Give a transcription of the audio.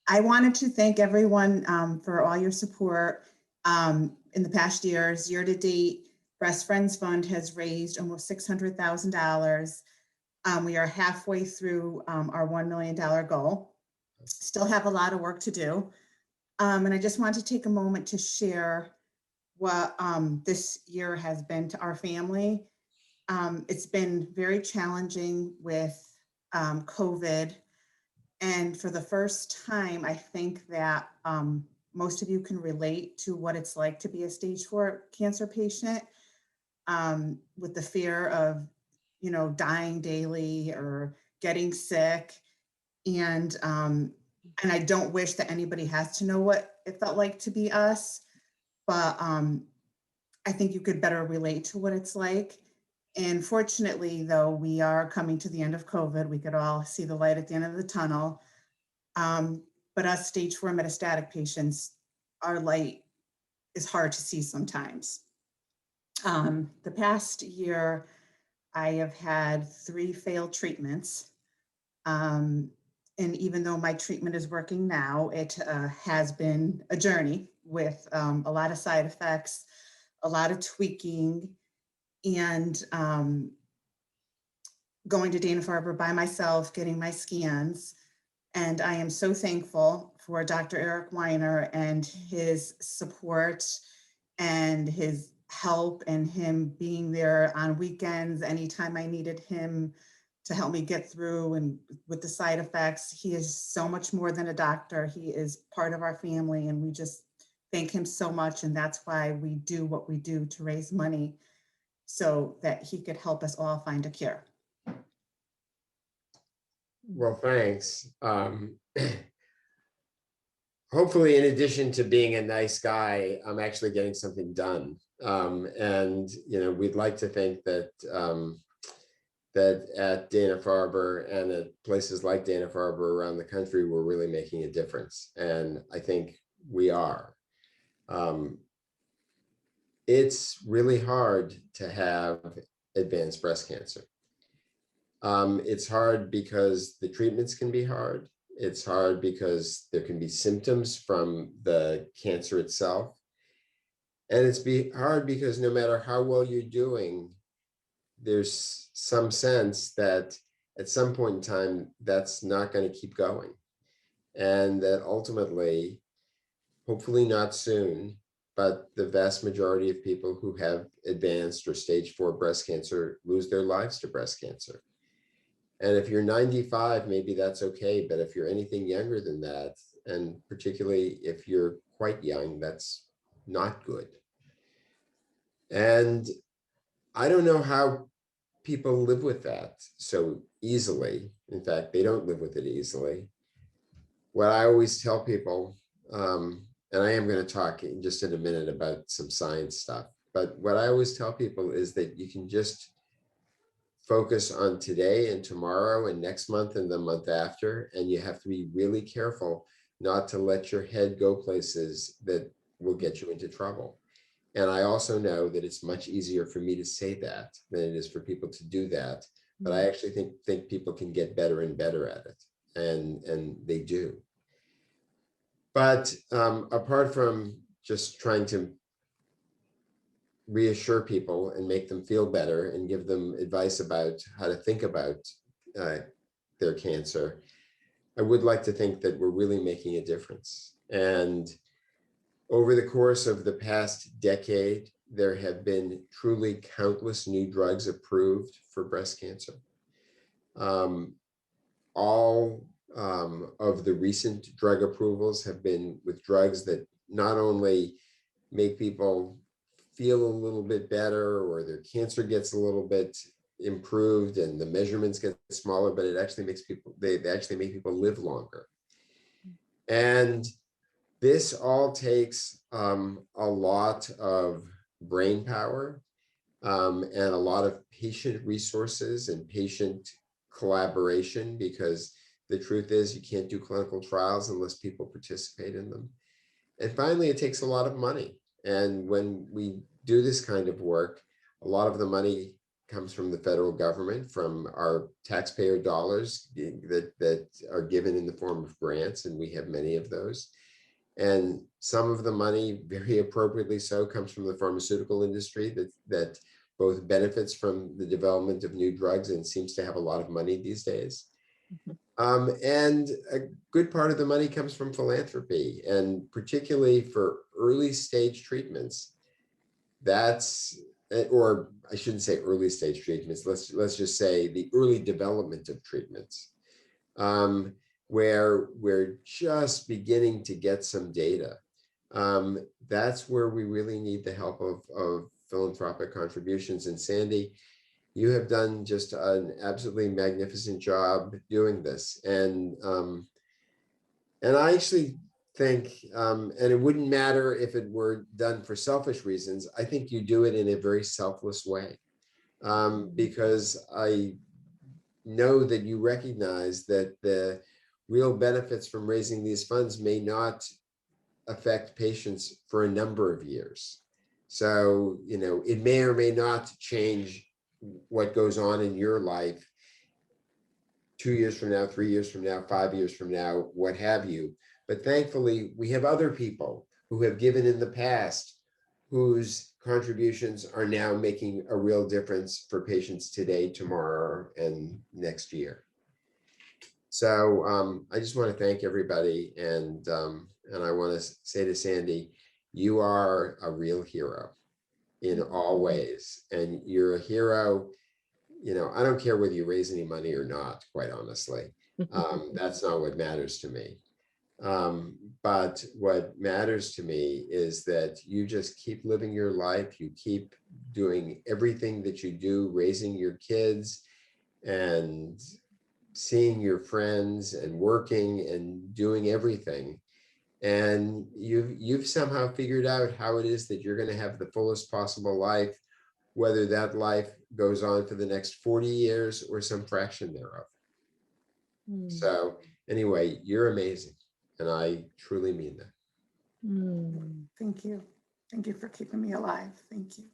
I wanted to thank everyone for all your support in the past years. Year to date, Breast Friends Fund has raised almost $600,000. We are halfway through our $1 million goal. Still have a lot of work to do. And I just want to take a moment to share what this year has been to our family. It's been very challenging with COVID. And for the first time, I think that most of you can relate to what it's like to be a stage 4 cancer patient, with the fear of, dying daily or getting sick. And I don't wish that anybody has to know what it felt like to be us, but I think you could better relate to what it's like. And fortunately, though, we are coming to the end of COVID. We could all see the light at the end of the tunnel. But us stage 4 metastatic patients, our light is hard to see sometimes. The past year, I have had 3 failed treatments. And even though my treatment is working now, it has been a journey with a lot of side effects, a lot of tweaking, and going to Dana-Farber by myself, getting my scans. And I am so thankful for Dr. Eric Weiner and his support and his help, and him being there on weekends anytime I needed him to help me get through and with the side effects. He is so much more than a doctor. He is part of our family, and we just thank him so much. And that's why we do what we do, to raise money so that he could help us all find a cure. Well, thanks. Hopefully, in addition to being a nice guy, I'm actually getting something done. And we'd like to think that that at Dana-Farber and at places like Dana-Farber around the country, we're really making a difference. And I think we are. It's really hard to have advanced breast cancer. It's hard because the treatments can be hard. It's hard because there can be symptoms from the cancer itself. And it's hard because no matter how well you're doing, there's some sense that at some point in time, that's not going to keep going. And that ultimately, hopefully not soon, but the vast majority of people who have advanced or stage 4 breast cancer lose their lives to breast cancer. And if you're 95, maybe that's okay. But if you're anything younger than that, and particularly if you're quite young, that's not good. And I don't know how people live with that so easily. In fact, they don't live with it easily. What I always tell people, and I am going to talk just in a minute about some science stuff, but what I always tell people is that you can just focus on today and tomorrow and next month and the month after, and you have to be really careful not to let your head go places that will get you into trouble. And I also know that it's much easier for me to say that than it is for people to do that. But I actually think people can get better and better at it, and they do. But apart from just trying to reassure people and make them feel better and give them advice about how to think about their cancer, I would like to think that we're really making a difference. And over the course of the past decade, there have been truly countless new drugs approved for breast cancer. All of the recent drug approvals have been with drugs that not only make people feel a little bit better, or their cancer gets a little bit improved and the measurements get smaller, but it actually makes people, they actually make people live longer. And this all takes a lot of brain power and a lot of patient resources and patient collaboration, because the truth is you can't do clinical trials unless people participate in them. And finally, it takes a lot of money. And when we do this kind of work, a lot of the money comes from the federal government, from our taxpayer dollars that are given in the form of grants, and we have many of those. And some of the money, very appropriately so, comes from the pharmaceutical industry that both benefits from the development of new drugs and seems to have a lot of money these days. And a good part of the money comes from philanthropy, and particularly for early stage treatments. That's, or I shouldn't say early stage treatments. Let's just say the early development of treatments, where we're just beginning to get some data. That's where we really need the help of philanthropic contributions. And Sandy, you have done just an absolutely magnificent job doing this. And I actually think, and it wouldn't matter if it were done for selfish reasons, I think you do it in a very selfless way, because I know that you recognize that the real benefits from raising these funds may not affect patients for a number of years. So, you know, it may or may not change what goes on in your life 2 years from now, 3 years from now, 5 years from now, what have you. But thankfully, we have other people who have given in the past whose contributions are now making a real difference for patients today, tomorrow, and next year. So I just want to thank everybody, and I want to say to Sandy, you are a real hero in all ways, and you're a hero. You know, I don't care whether you raise any money or not, quite honestly. That's not what matters to me. But what matters to me is that you just keep living your life. You keep doing everything that you do, raising your kids and seeing your friends and working and doing everything. And you've somehow figured out how it is that you're going to have the fullest possible life, whether that life goes on for the next 40 years or some fraction thereof. So anyway, you're amazing. And I truly mean that. Thank you. Thank you for keeping me alive. Thank you.